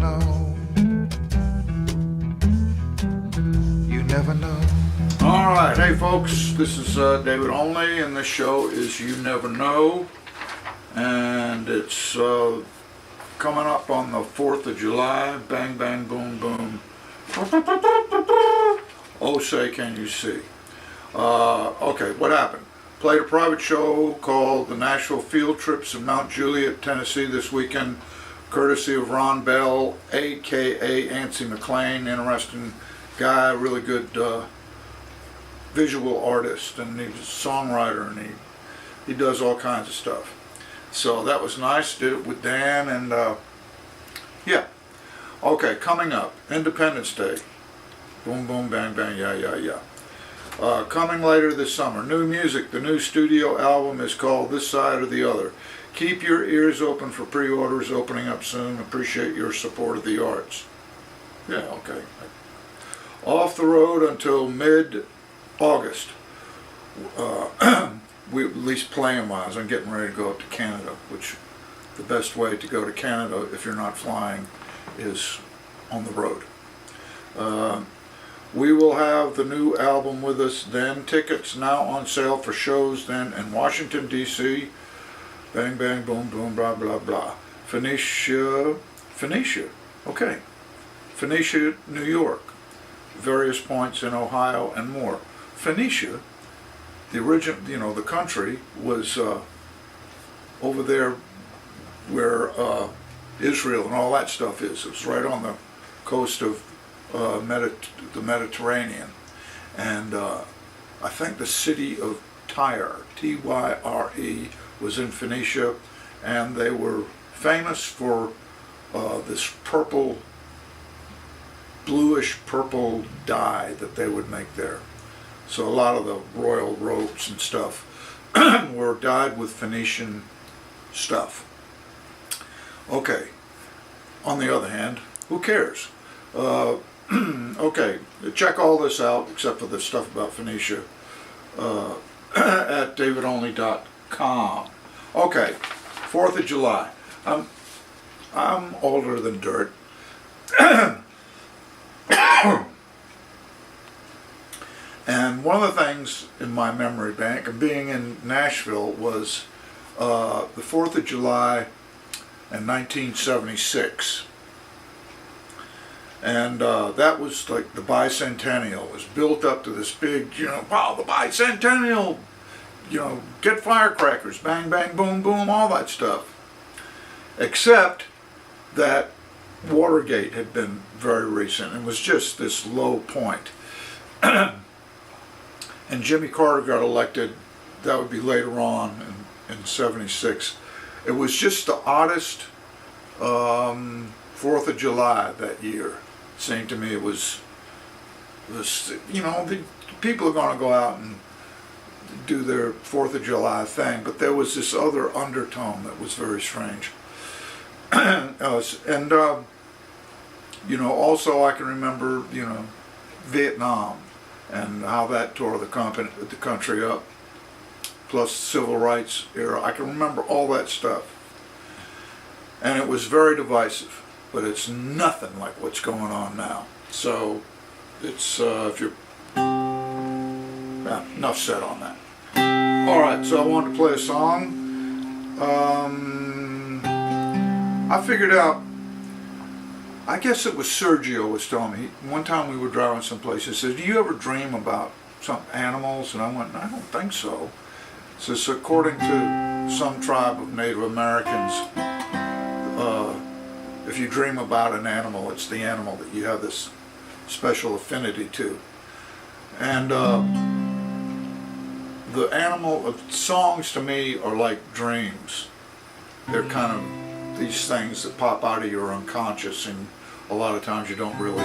know. You never know. All right, hey folks, this is David Olney, and this show is You Never Know, and it's coming up on the 4th of July. Bang, bang, boom, boom. Oh, say, can you see? Okay, what happened? Played a private show called the Nashville Field Trips in Mount Juliet, Tennessee this weekend, courtesy of Ron Bell, a.k.a. Antsy McClain. Interesting guy, really good visual artist, and he's a songwriter, and he does all kinds of stuff. So that was nice. Did it with Dan, and yeah. Okay, coming up, Independence Day. Boom, boom, bang, bang, yeah, yeah, yeah. Coming later this summer, new music. The new studio album is called This Side or the Other. Keep your ears open for pre-orders opening up soon. Appreciate your support of the arts. Yeah, okay. Off the road until mid-August. We at least playing-wise, I'm getting ready to go up to Canada, which the best way to go to Canada if you're not flying is on the road. We will have the new album with us then. Tickets now on sale for shows then in Washington, D.C. Bang, bang, boom, boom, blah, blah, blah. Phoenicia, okay. Phoenicia, New York. Various points in Ohio and more. Phoenicia, the original, the country was over there where Israel and all that stuff is. It was right on the coast of the Mediterranean, and I think the city of Tyre, T-Y-R-E, was in Phoenicia, and they were famous for this bluish purple dye that they would make there. So a lot of the royal robes and stuff were dyed with Phoenician stuff. Okay, on the other hand, who cares? Okay, check all this out, except for the stuff about Phoenicia, at davidolney.com. Okay, 4th of July. I'm older than dirt. And one of the things in my memory bank of being in Nashville was the 4th of July in 1976. And that was like the bicentennial. It was built up to this big, wow, the bicentennial, get firecrackers, bang, bang, boom, boom, all that stuff. Except that Watergate had been very recent and was just this low point. And Jimmy Carter got elected, that would be later on in 76. It was just the oddest 4th of July that year. Seemed to me it was this, the people are going to go out and do their 4th of July thing, but there was this other undertone that was very strange. And also I can remember, Vietnam and how that tore the country up, plus civil rights era. I can remember all that stuff. And it was very divisive. But it's nothing like what's going on now. So it's enough said on that. All right, so I wanted to play a song. I figured out, I guess it was Sergio was telling me, one time we were driving someplace, he said, do you ever dream about some animals? And I went, I don't think so. It says, according to some tribe of Native Americans, if you dream about an animal, it's the animal that you have this special affinity to. And the animal songs to me are like dreams. They're kind of these things that pop out of your unconscious, and a lot of times you don't really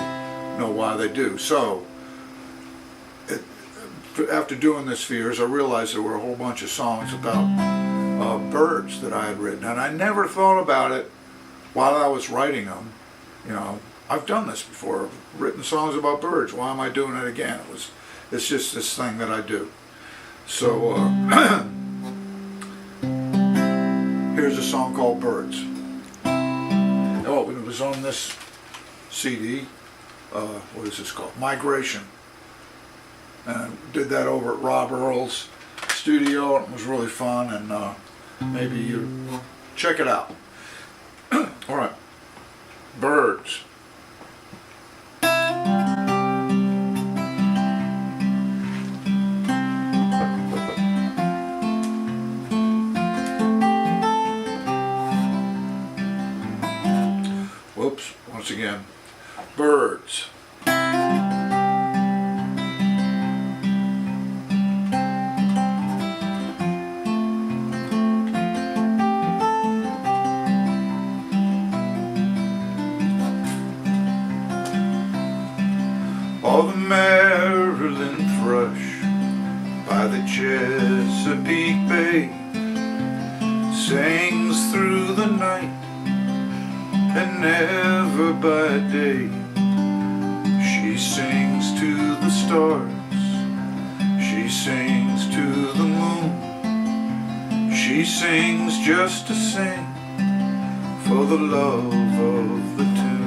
know why they do. So after doing this for years, I realized there were a whole bunch of songs about birds that I had written, and I never thought about it while I was writing them. I've done this before. I've written songs about birds. Why am I doing it again? It's just this thing that I do. So here's a song called Birds. Oh, was on this CD. What is this called? Migration. And I did that over at Rob Earle's studio. It was really fun, and maybe you check it out. All right. Birds. Whoops, once again. Birds. All the Maryland thrush by the Chesapeake Bay sings through the night and never by day. She sings to the stars, she sings to the moon, she sings just to sing for the love of the tune.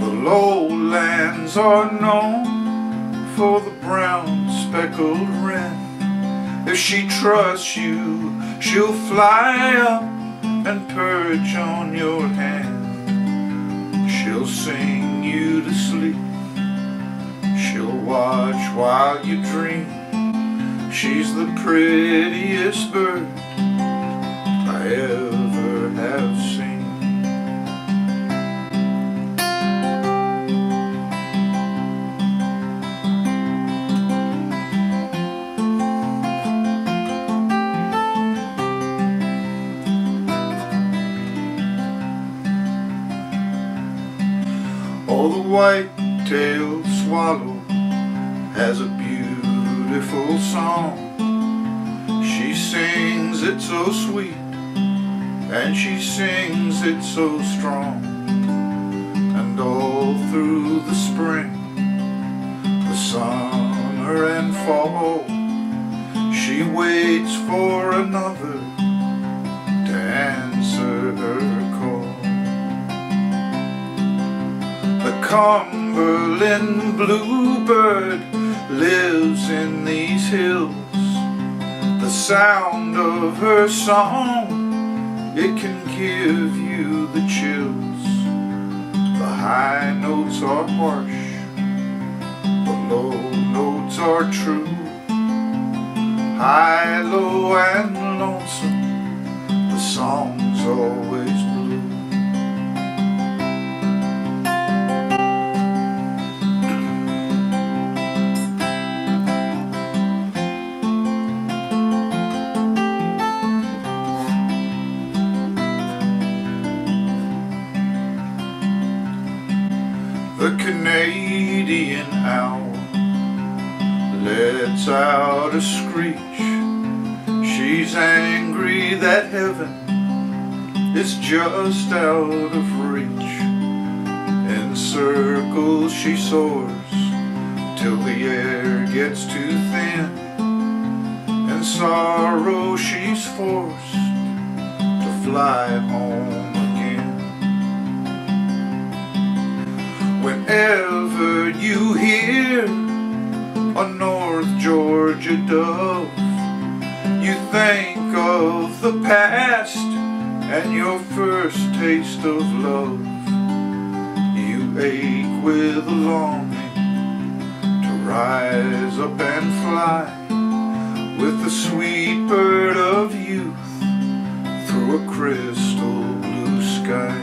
The lowlands are known for the brown speckled wren. If she trusts you, she'll fly up and perch on your hand. She'll sing you to sleep, she'll watch while you dream. She's the prettiest bird I ever have seen. Oh, the white-tailed swallow has a beautiful song. She sings it so sweet, and she sings it so strong. And all through the spring, the summer and fall, she waits for another to answer her call. The Cumberland bluebird lives in these hills. The sound of her song, it can give you the chills. The high notes are harsh, the low notes are true. High, low, and lonesome, the song's always blue. The Canadian owl lets out a screech. She's angry that heaven is just out of reach. In circles she soars till the air gets too thin. In sorrow she's forced to fly home again. Whenever you hear a North Georgia dove, you think of the past and your first taste of love. You ache with a longing to rise up and fly with the sweet bird of youth through a crystal blue sky.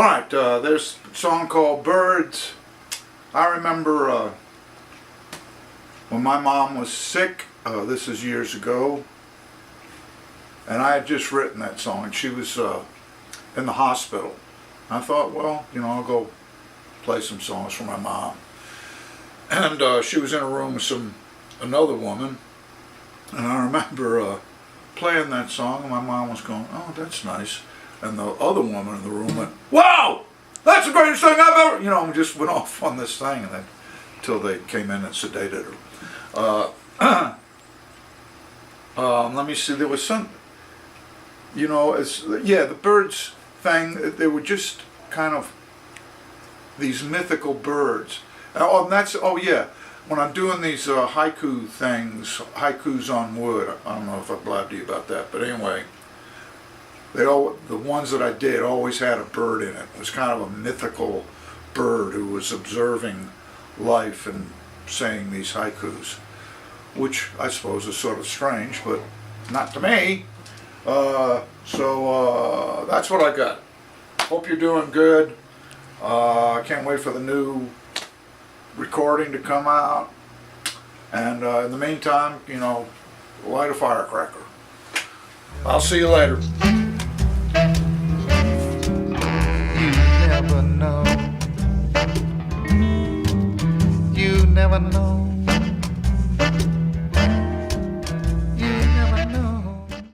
Alright, there's a song called Birds. I remember when my mom was sick, this is years ago, and I had just written that song, and she was in the hospital. I thought, well, you know, I'll go play some songs for my mom. And she was in a room with another woman, and I remember playing that song, and my mom was going, oh, that's nice. And the other woman in the room went, wow, that's the greatest thing I've ever, you know, and just went off on this thing, and then, until they came in and sedated her. Let me see, there was some, you know, the birds thing, they were just kind of these mythical birds. When I'm doing these haiku things, haikus on wood, I don't know if I blabbed to you about that, but anyway, the ones that I did always had a bird in it. It was kind of a mythical bird who was observing life and saying these haikus, which I suppose is sort of strange, but not to me. So that's what I got. Hope you're doing good. I can't wait for the new recording to come out. And in the meantime, you know, light a firecracker. I'll see you later. You never know. You never know.